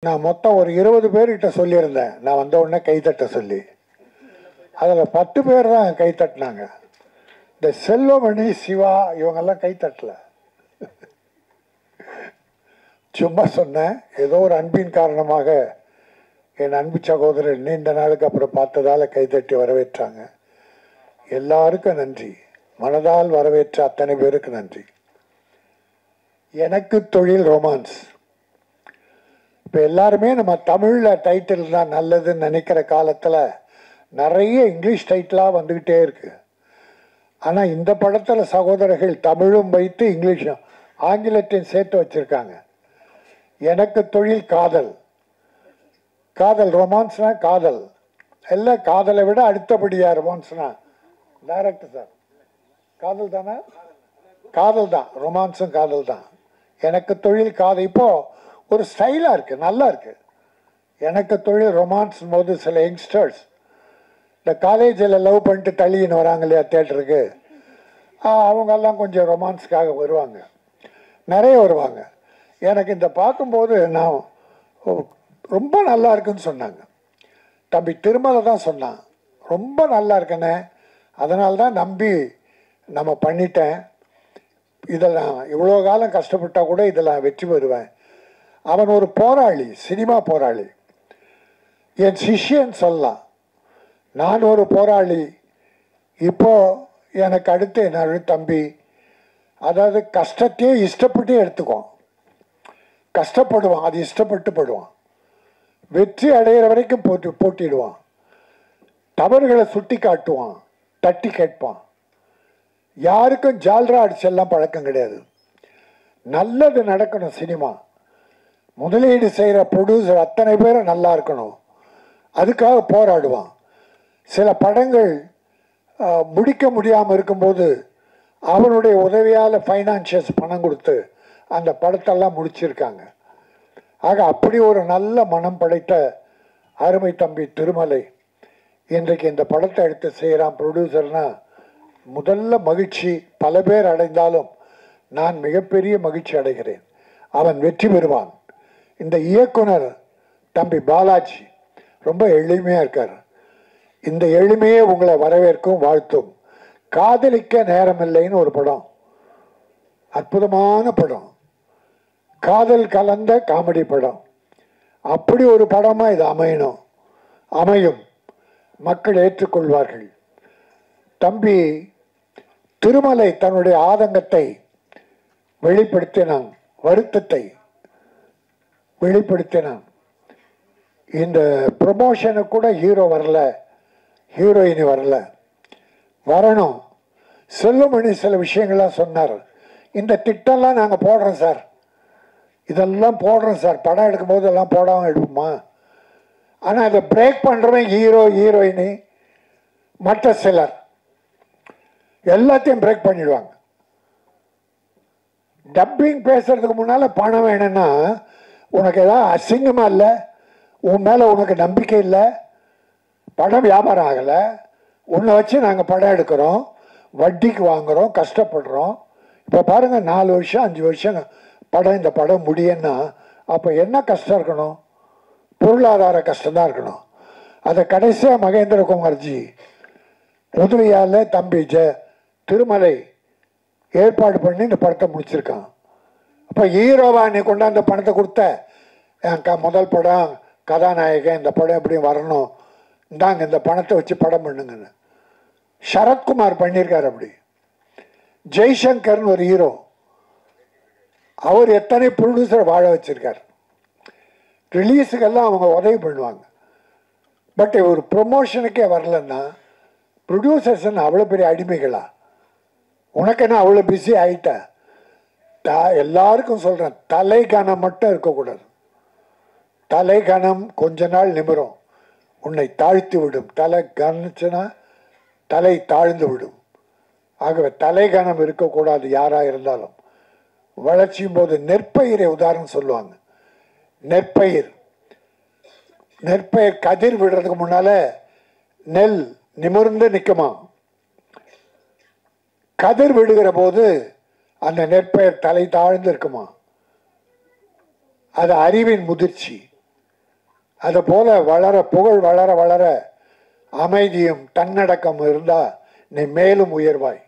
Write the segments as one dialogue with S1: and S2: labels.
S1: நான் மொத்தம் ஒரு 20 பேர்கிட்ட சொல்லியிருந்தேன். நான் வந்த உடனே கைத்தட்ட சொல்லி, அதில் 10 பேர் தான் கைத்தட்டினாங்க. இந்த செல்வமணி, சிவா இவங்கெல்லாம் கைத்தட்டல. சும்மா சொன்னேன். ஏதோ ஒரு அன்பின் காரணமாக என் அன்பு சகோதரர் நீண்ட நாளுக்கு அப்புறம் பார்த்ததால கைத்தட்டி வரவேற்றாங்க. எல்லாருக்கும் நன்றி. மனதால் வரவேற்ற அத்தனை பேருக்கு நன்றி. எனக்கு தொழில் ரொமான்ஸ். இப்போ எல்லாருமே நம்ம தமிழில் டைட்டில் தான் நல்லதுன்னு நினைக்கிற காலத்தில் நிறைய இங்கிலீஷ் டைட்டிலாக வந்துக்கிட்டே இருக்கு. ஆனால் இந்த படத்தில் சகோதரர்கள் தமிழும் வைத்து இங்கிலீஷும் ஆங்கிலத்தையும் சேர்த்து வச்சுருக்காங்க. எனக்கு தொழில் காதல். காதல் ரொமான்ஸ்னா காதல் எல்லாம். காதலை விட அடுத்தபடியா ரொமான்ஸ்னா டைரக்டர் சார் காதல் தானே? காதல் தான். ரொமான்ஸும் காதல் தான். எனக்கு தொழில் காதல் இப்போ ஒரு ஸ்டைலாக இருக்குது, நல்லா இருக்குது. எனக்கு தொழில் ரொமான்ஸ் போது சில யங்ஸ்டர்ஸ் இந்த காலேஜில் லவ் பண்ணிட்டு தள்ளின்னு வராங்க இல்லையா தேட்டருக்கு, அவங்கெல்லாம் கொஞ்சம் ரொமான்ஸுக்காக வருவாங்க, நிறைய வருவாங்க. எனக்கு இந்த பார்க்கும்போது நான் ரொம்ப நல்லா இருக்குன்னு சொன்னாங்க. தம்பி திருமலை தான் சொன்னான், ரொம்ப நல்லா இருக்குன்னு. அதனால தான் நம்பி நம்ம பண்ணிட்டேன். இதெல்லாம் இவ்வளோ காலம் கஷ்டப்பட்டால் கூட இதெல்லாம் வெற்றி பெறுவேன். அவன் ஒரு போராளி, சினிமா போராளி. என் சிஷ்யன் சொல்லலாம். நான் ஒரு போராளி. இப்போ எனக்கு அடுத்து என்னோட தம்பி, அதாவது கஷ்டத்தையே இஷ்டப்பட்டு எடுத்துக்குவான். கஷ்டப்படுவான், அது இஷ்டப்பட்டு படுவான். வெற்றி அடைகிற வரைக்கும் போட்டிடுவான். தவறுகளை சுட்டி காட்டுவான், தட்டி கேட்பான். யாருக்கும் ஜால்ரா அடிச்செல்லாம் பழக்கம் கிடையாது. நல்லது நடக்கணும். சினிமா முதலீடு செய்கிற ப்ரொடியூசர் அத்தனை பேரும் நல்லா இருக்கணும், அதுக்காக போராடுவான். சில படங்கள் முடிக்க முடியாமல் இருக்கும்போது அவனுடைய உதவியால் ஃபைனான்சியர்ஸ் பணம் கொடுத்து அந்த படத்தெல்லாம் முடிச்சிருக்காங்க. ஆக அப்படி ஒரு நல்ல மனம் படைத்த அருமை தம்பி திருமலை இன்றைக்கு இந்த படத்தை எடுத்து செய்கிறான் ப்ரொடியூசர்னா முதல்ல மகிழ்ச்சி. பல பேர் அடைந்தாலும் நான் மிகப்பெரிய மகிழ்ச்சி அடைகிறேன். அவன் வெற்றி பெறுவான். இந்த இயக்குனர் தம்பி பாலாஜி ரொம்ப எளிமையாக இருக்கார். இந்த எளிமையே உங்களை வரவேற்கும், வாழ்த்தும். காதலிக்க நேரமில்லைன்னு ஒரு படம், அற்புதமான படம், காதல் கலந்த காமெடி படம். அப்படி ஒரு படமாக இது அமையணும், அமையும். மக்கள் ஏற்றுக்கொள்வார்கள். தம்பி திருமலை தன்னுடைய ஆதங்கத்தை வெளிப்படுத்தினான், வருத்தத்தை வெளிப்படுத்தினான். இந்த ப்ரொமோஷனுக்கு கூட ஹீரோ வரல, ஹீரோயினி வரல, வரணும். செல்வமணி சில விஷயங்கள்லாம் சொன்னார். இந்த திட்டம்லாம் நாங்கள் போடுறோம் சார், இதெல்லாம் போடுறோம் சார், படம் எடுக்கும் போது எல்லாம் போடாமல் எடுப்போமா? ஆனால் அதை பிரேக் பண்ணுறவன் ஹீரோ, ஹீரோயினி, மற்ற சிலர் எல்லாத்தையும் பிரேக் பண்ணிடுவாங்க. டப்பிங் பேசுறதுக்கு முன்னால் பணம் வேணும்னா உனக்கு ஏதாவது அசிங்கமாக இல்லை, உன் மேலே உனக்கு நம்பிக்கை இல்லை, படம் வியாபாரம் ஆகலை, உன்னை வச்சு நாங்கள் படம் எடுக்கிறோம், வட்டிக்கு வாங்குகிறோம், கஷ்டப்படுறோம். இப்போ பாருங்கள், 4 வருஷம் 5 வருஷம் படம், இந்த படம் முடியும்னா அப்போ என்ன கஷ்டம் இருக்கணும்? பொருளாதார கஷ்டம்தான் இருக்கணும். அதை கடைசியாக மகேந்திர குமார்ஜி உதவியால் தம்பி திருமலை ஏற்பாடு பண்ணி இந்த படத்தை முடிச்சிருக்கான். அப்போ ஹீரோவா நீ கொண்டாந்த பணத்தை கொடுத்த, என் முதல் படம் கதாநாயகன், இந்த படம் எப்படி வரணும், இந்தாங்க இந்த பணத்தை வச்சு படம் பண்ணுங்கன்னு சரத்குமார் பண்ணியிருக்கார். அப்படி ஜெய்சங்கர்னு ஒரு ஹீரோ, அவர் எத்தனை ப்ரொடியூசரை வாழ வச்சிருக்கார். ரிலீஸுக்கெல்லாம் அவங்க உதவி பண்ணுவாங்க. பட் ஒரு ப்ரொமோஷனுக்கே வரலன்னா ப்ரொடியூசர்ஸ் அவ்வளோ பெரிய அடிமைகளா? உனக்கு என்ன அவ்வளோ பிஸி ஆகிட்ட? எல்லாருக்கும் சொல்கிறேன், தலை கனம் மட்டும் இருக்கக்கூடாது. தலை கனம் கொஞ்ச நாள் நிமிரும், உன்னை தாழ்த்தி விடும். தலை கனிச்சுன்னா தலை தாழ்ந்து விடும். ஆகவே தலை கனம் இருக்கக்கூடாது யாராக இருந்தாலும். வளர்ச்சியும் போது நெற்பயிரை உதாரணம் சொல்லுவாங்க. நெற்பயிர் கதிர் விடுறதுக்கு முன்னால நெல் நிமிர்ந்து நிற்குமா? கதிர் விடுகிற போது அந்த நெற்பயிர் தலை தாழ்ந்து இருக்குமா? அது அறிவின் முதிர்ச்சி. அது போல வளர புகழ் வளர வளர அமைதியும் தன்னடக்கம் இருந்தால் நீ மேலும் உயர்வாய்.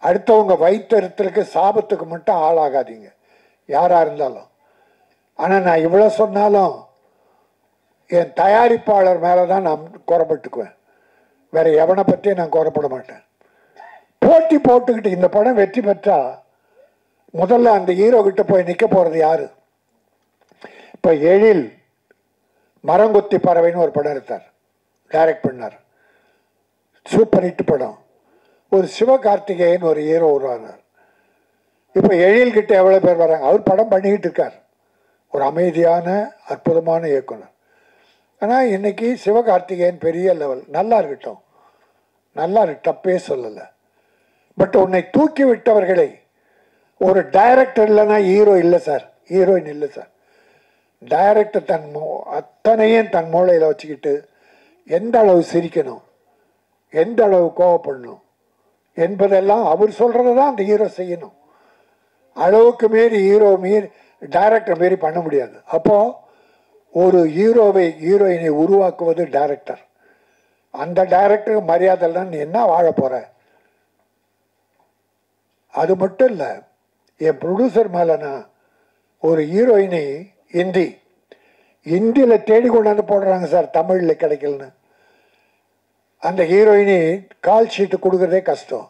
S1: அடுத்தவங்க வைத்தறித்தலுக்கு சாபத்துக்கு மட்டும் ஆளாகாதீங்க யாராக இருந்தாலும். ஆனால் நான் இவ்வளோ சொன்னாலும் என் தயாரிப்பாளர் மேலே தான் நான் குறைப்பட்டுக்குவேன். வேற எவனை பற்றியும் நான் குறைப்பட மாட்டேன். போட்டி போட்டுக்கிட்டு இந்த படம் வெற்றி பெற்றா முதல்ல அந்த ஹீரோ கிட்ட போய் நிற்க போகிறது யாரு? இப்போ எழில் மரங்கொத்தி பறவைன்னு ஒரு படம் எடுத்தார், டைரக்ட் பண்ணார், சூப்பர் ஹிட் படம். ஒரு சிவகார்த்திகேயன் ஒரு ஹீரோ உருவானார். இப்போ எழில்கிட்ட எவ்வளோ பேர் வராங்க. அவர் படம் பண்ணிக்கிட்டு இருக்கார், ஒரு அமைதியான அற்புதமான இயக்குனர். ஆனால் இன்னைக்கு சிவகார்த்திகேயன் பெரிய லெவல், நல்லா இருக்கட்டும், நல்லா இருக்கு, தப்பே சொல்லலை. பட் உன்னை தூக்கி விட்டவர்களை ஒரு டைரக்டர் இல்லைன்னா ஹீரோ இல்லை சார், ஹீரோயின் இல்லை சார். டைரக்டர் அத்தனையும் தன் மூளையில் வச்சுக்கிட்டு எந்த அளவு சிரிக்கணும், எந்த அளவு கோவப்படணும் என்பதெல்லாம் அவர் சொல்கிறத தான் அந்த ஹீரோ செய்யணும். அளவுக்கு மீறி டைரக்டர் மீறி பண்ண முடியாது. அப்போது ஒரு ஹீரோயினை உருவாக்குவது டைரக்டர். அந்த டைரக்டருக்கு மரியாதை இல்லைன்னா நீ என்ன வாழ போகிற? அது மட்டும் இல்லை, என் ப்ரொடியூசர் மேலேனா ஒரு ஹீரோயினை ஹிந்தியில் தேடி கொண்டாந்து போடுறாங்க சார், தமிழில் கிடைக்கலன்னு. அந்த ஹீரோயினி கால் ஷீட்டு கொடுக்குறதே கஷ்டம்.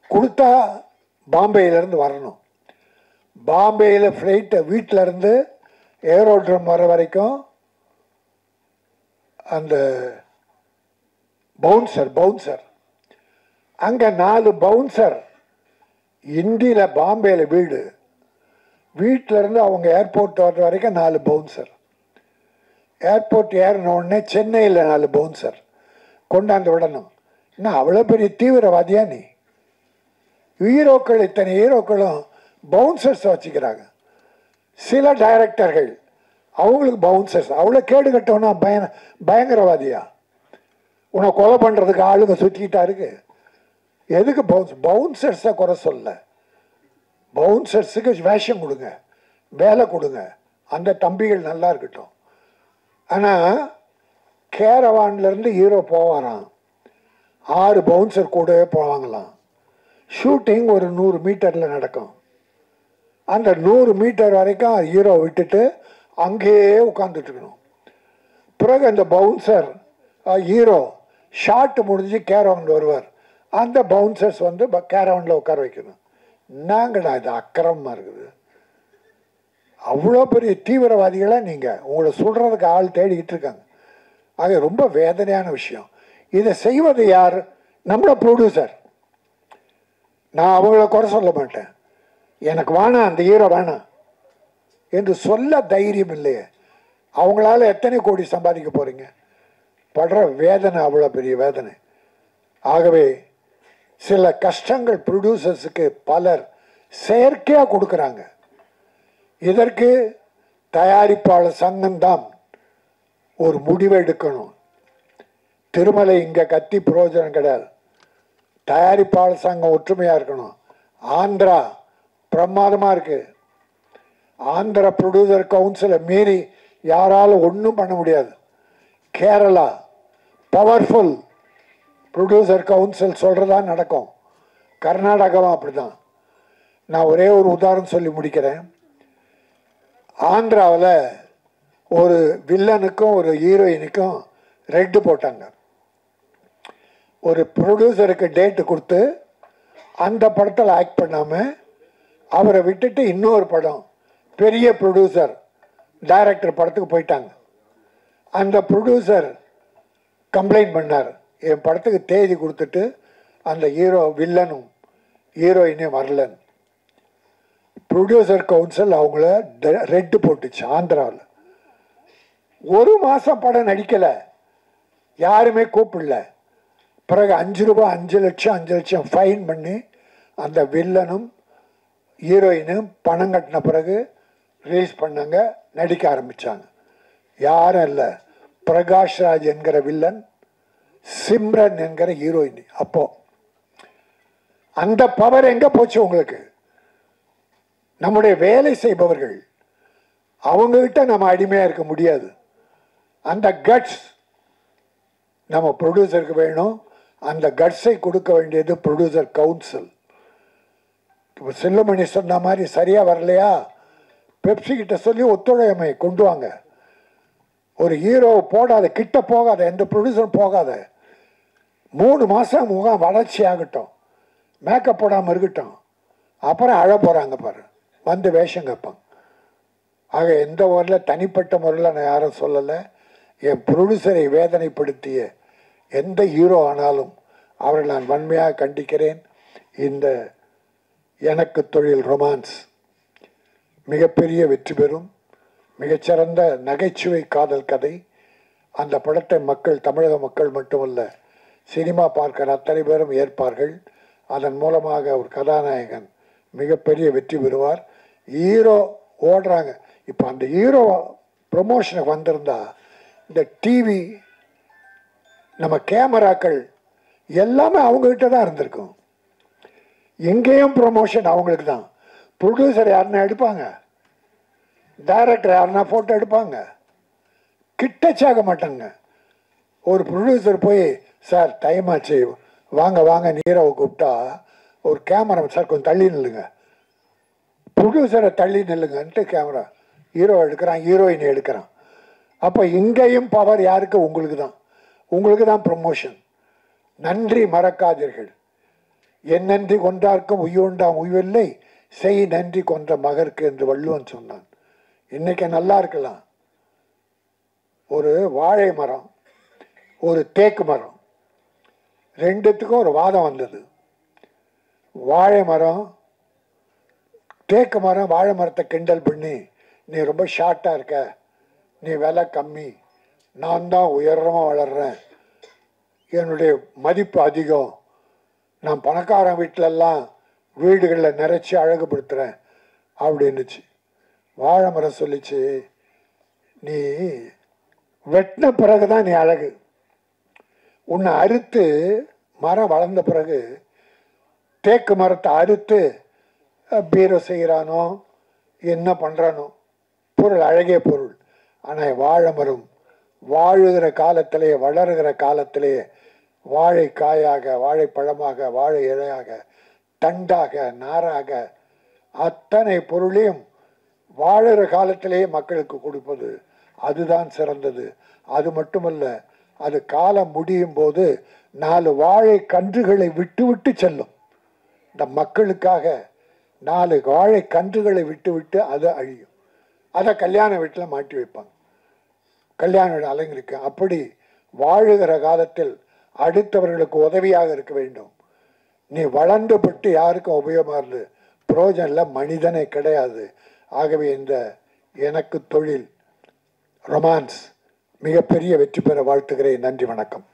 S1: கொடுத்தா பாம்பேயிலேருந்து வரணும். பாம்பேயில் ஃப்ளைட்டை வீட்டிலேருந்து ஏரோட்ரம் வர வரைக்கும் அந்த பவுன்சர் அங்கே 4 பவுன்சர் இந்தியில் பாம்பேயில் வீட்டிலேருந்து அவங்க ஏர்போர்ட் வர்ற வரைக்கும் 4 பவுன்சர். ஏர்போர்ட் ஏறின உடனே சென்னையில் 4 பவுன்சர் கொண்டாந்து விடணும். இன்னும் அவ்வளோ பெரிய தீவிரவாதியா நீ? இத்தனை ஹீரோக்களும் பவுன்சர்ஸ் வச்சுக்கிறாங்க. சில டைரக்டர்கள் அவங்களுக்கு பவுன்சர்ஸ். அவ்வளோ கேடு கட்டவனா பயங்கரவாதியா? உன்னை கொலை பண்ணுறதுக்கு ஆளுங்க சுற்றிக்கிட்டா இருக்கு. எதுக்கு பவுன்சர்ஸை குறை சொல்ல? பவுன்சர்ஸுக்கு வேஷம் கொடுங்க, வேலை கொடுங்க, அந்த தம்பிகள் நல்லா இருக்கட்டும். ஆனால் கேரவான்லேருந்து ஹீரோ போவாராம், 6 பவுன்சர் கூடவே போவாங்களாம். ஷூட்டிங் ஒரு 100 மீட்டரில் நடக்கும். அந்த 100 மீட்டர் வரைக்கும் ஹீரோ விட்டுட்டு அங்கேயே உட்காந்துட்டு இருக்கணும். பிறகு அந்த பவுன்சர் ஹீரோ ஷார்ட் முடிஞ்சு கேரவன் வருவார். அந்த பவுன்சர்ஸ் வந்து கேரவனில் உட்கார வைக்கணும். என்னங்கடா இது அக்கிரமமாக இருக்குது? அவ்வளோ பெரிய தீவிரவாதிகளை நீங்கள் உங்களை சொல்கிறதுக்கு ஆள் தேடிக்கிட்டு இருக்காங்க. ஆக ரொம்ப வேதனையான விஷயம். இதை செய்வது யார்? நம்மளோட ப்ரொடியூசர். நான் அவங்கள குறை சொல்ல மாட்டேன், எனக்கு வேணாம் அந்த ஹீரோ வேணாம் என்று சொல்ல தைரியம் இல்லையே. அவங்களால எத்தனை கோடி சம்பாதிக்க போகிறீங்க? படுற வேதனை அவ்வளோ பெரிய வேதனை. ஆகவே சில கஷ்டங்கள் ப்ரொடியூசர்ஸுக்கு பலர் செயற்கையாக கொடுக்குறாங்க. இதற்கு தயாரிப்பாளர் சங்கம்தான் ஒரு முடிவு எடுக்கணும். திருமலை இங்கே கத்தி பிரயோஜனம் கிடையாது. தயாரிப்பாளர் சங்கம் ஒற்றுமையாக இருக்கணும். ஆந்திரா பிரமாதமாக இருக்குது. ஆந்திரா ப்ரொடியூசர் கவுன்சிலை மீறி யாராலும் ஒன்றும் பண்ண முடியாது. கேரளா பவர்ஃபுல் ப்ரொடியூசர் கவுன்சில் சொல்கிறதா நடக்கும். கர்நாடகாவும் அப்படி தான். நான் ஒரே ஒரு உதாரணம் சொல்லி முடிக்கிறேன். ஆந்திராவில் ஒரு வில்லனுக்கும் ஒரு ஹீரோயினுக்கும் ரெட்டு போட்டாங்க. ஒரு ப்ரொடியூசருக்கு டேட்டு கொடுத்து அந்த படத்தில் ஆக்ட் பண்ணாமல் அவரை விட்டுட்டு இன்னொரு படம் பெரிய ப்ரொடியூசர் டைரக்டர் படத்துக்கு போயிட்டாங்க. அந்த ப்ரொடியூசர் கம்ப்ளைண்ட் பண்ணார், என் படத்துக்கு தேதி கொடுத்துட்டு அந்த வில்லனும் ஹீரோயினையும் வரலன்னு. ப்ரொடியூசர் கவுன்சில் அவங்கள ரெட்டு போட்டுச்சு ஆந்திராவில். 1 மாதம் படம் நடிக்கலை, யாருமே கூப்பிடல. பிறகு 5 ரூபாய் 5 லட்சம் ஃபைன் பண்ணி அந்த வில்லனும் ஹீரோயினும் பணம் கட்டின பிறகு ரிலீஸ் பண்ணாங்க, நடிக்க ஆரம்பித்தாங்க. யாரும் இல்லை, பிரகாஷ் ராஜ் என்கிற வில்லன், சிம்ரன் என்கிற ஹீரோயின். அப்போ அந்த பவர் எங்கே போச்சு உங்களுக்கு? நம்முடைய வேலை செய்பவர்கள் அவங்ககிட்ட நம்ம அடிமையாக இருக்க முடியாது. அந்த கட்ஸ் நம்ம ப்ரொடியூசருக்கு வேணும். அந்த கட்ஸை கொடுக்க வேண்டியது ப்ரொடியூசர் கவுன்சில். இப்போ செல்லுமணி சொன்ன மாதிரி சரியாக வரலையா, பெப்சி கிட்ட சொல்லி ஒத்துழைமை கொண்டு வாங்க. ஒரு ஹீரோ போடாத, கிட்ட போகாத, எந்த ப்ரொடியூசரும் போகாத. 3 மாதம் முகம் வளர்ச்சி ஆகட்டும், மேக்கப் போடாமல் இருக்கட்டும், அப்புறம் அழ போகிறாங்க பாரு, வந்து வேஷம் கேட்பாங்க. ஆக எந்த ஊரில் தனிப்பட்ட முறையில் நான் யாரும் சொல்லலை. என் ப்ரொடியூசரை வேதனைப்படுத்திய எந்த ஹீரோ ஆனாலும் அவரை நான் வன்மையாக கண்டிக்கிறேன். இந்த எனக்கு தொழில் ரொமான்ஸ் மிகப்பெரிய வெற்றி பெறும். மிகச்சிறந்த நகைச்சுவை காதல் கதை. அந்த படத்தை மக்கள், தமிழக மக்கள் மட்டுமல்ல, சினிமா பார்க்கிற அத்தனை பேரும் ஏற்பார்கள். அதன் மூலமாக ஒரு கதாநாயகன் மிகப்பெரிய வெற்றி பெறுவார். ஹீரோ ஓடுறாங்க. இப்போ அந்த ஹீரோ ப்ரொமோஷனுக்கு வந்திருந்தா இந்த டிவி, நம்ம கேமராக்கள் எல்லாமே அவங்ககிட்ட தான் இருந்திருக்கும். எங்கேயும் ப்ரொமோஷன் அவங்களுக்கு தான். ப்ரொடியூசர் யாருன்னா எடுப்பாங்க, டைரக்டர் யாருன்னா ஃபோட்டோ எடுப்பாங்க, கிட்டச்சாக மாட்டாங்க. ஒரு ப்ரொடியூசர் போய், சார் டைம் ஆச்சு, வாங்க வாங்க நீரவை கூப்பிட்டா, ஒரு கேமரா, சார் கொஞ்சம் தள்ளி நில்லுங்க, ப்ரொடியூசரை தள்ளி நில்லுங்கன்ட்டு கேமரா ஹீரோ எடுக்கிறான், ஹீரோயினை எடுக்கிறான். அப்போ இங்கேயும் பவர் யாருக்கு? உங்களுக்கு தான். உங்களுக்கு தான் ப்ரொமோஷன். நன்றி மறக்காதீர்கள். என் நன்றி கொன்றார்க்கும் உய்யுண்டாம் உய்வில்லை, செய் நன்றி கொன்ற மகருக்கு என்று வள்ளுவன் சொன்னான். இன்னைக்கு நல்லா இருக்கலாம். ஒரு வாழை மரம், ஒரு தேக்கு மரம், ரெண்டுத்துக்கும் ஒரு வாதம் வந்தது. வாழை மரம், தேக்கு மரம் வாழை மரத்தை கிண்டல் பண்ணி, நீ ரொம்ப ஷார்ட்டாக இருக்க, நீ விலை கம்மி, நான் தான் உயரமாக வளர்றேன், என்னுடைய மதிப்பு அதிகம், நான் பணக்காரன் வீட்டிலெல்லாம் வீடுகளில் நிறைச்சி அழகுபடுத்துகிறேன் அப்படின்னுச்சு. வாழை மரம் சொல்லிச்சு, நீ வெட்டின பிறகு தான் நீ அழகு. உன்னை அறுத்து மரம் வளர்ந்த பிறகு தேக்கு மரத்தை அறுத்து பீரோ செய்கிறானோ என்ன பண்ணுறானோ, பொருள் அழகிய பொருள். ஆனால் வாழை மரம் வாழுகிற காலத்திலே, வளருகிற காலத்திலே வாழைக்காயாக, வாழைப்பழமாக, வாழை இலையாக, தண்டாக, நாராக, அத்தனை பொருளையும் வாழுகிற காலத்திலேயே மக்களுக்கு கொடுப்பது அதுதான் சிறந்தது. அது மட்டுமல்ல, அது காலம் முடியும் போது 4 வாழை கன்றுகளை விட்டு விட்டு செல்லும். இந்த மக்களுக்காக 4 வாழை கன்றுகளை விட்டு விட்டு அது அழியும். அதை கல்யாண வீட்டில் மாட்டி வைப்பாங்க, கல்யாண வீடு அலங்கரிக்க. அப்படி வாழுகிற காலத்தில் அடுத்தவர்களுக்கு உதவியாக இருக்க வேண்டும். நீ வளர்ந்து பட்டு யாருக்கும் உபயோகமாக இருந்து புரோஜனம் இல்லை, மனிதனே கிடையாது. ஆகவே இந்த எனக்கு தொழில் ரொமான்ஸ் மிகப்பெரிய வெற்றி பெற வாழ்த்துகிறேன். நன்றி, வணக்கம்.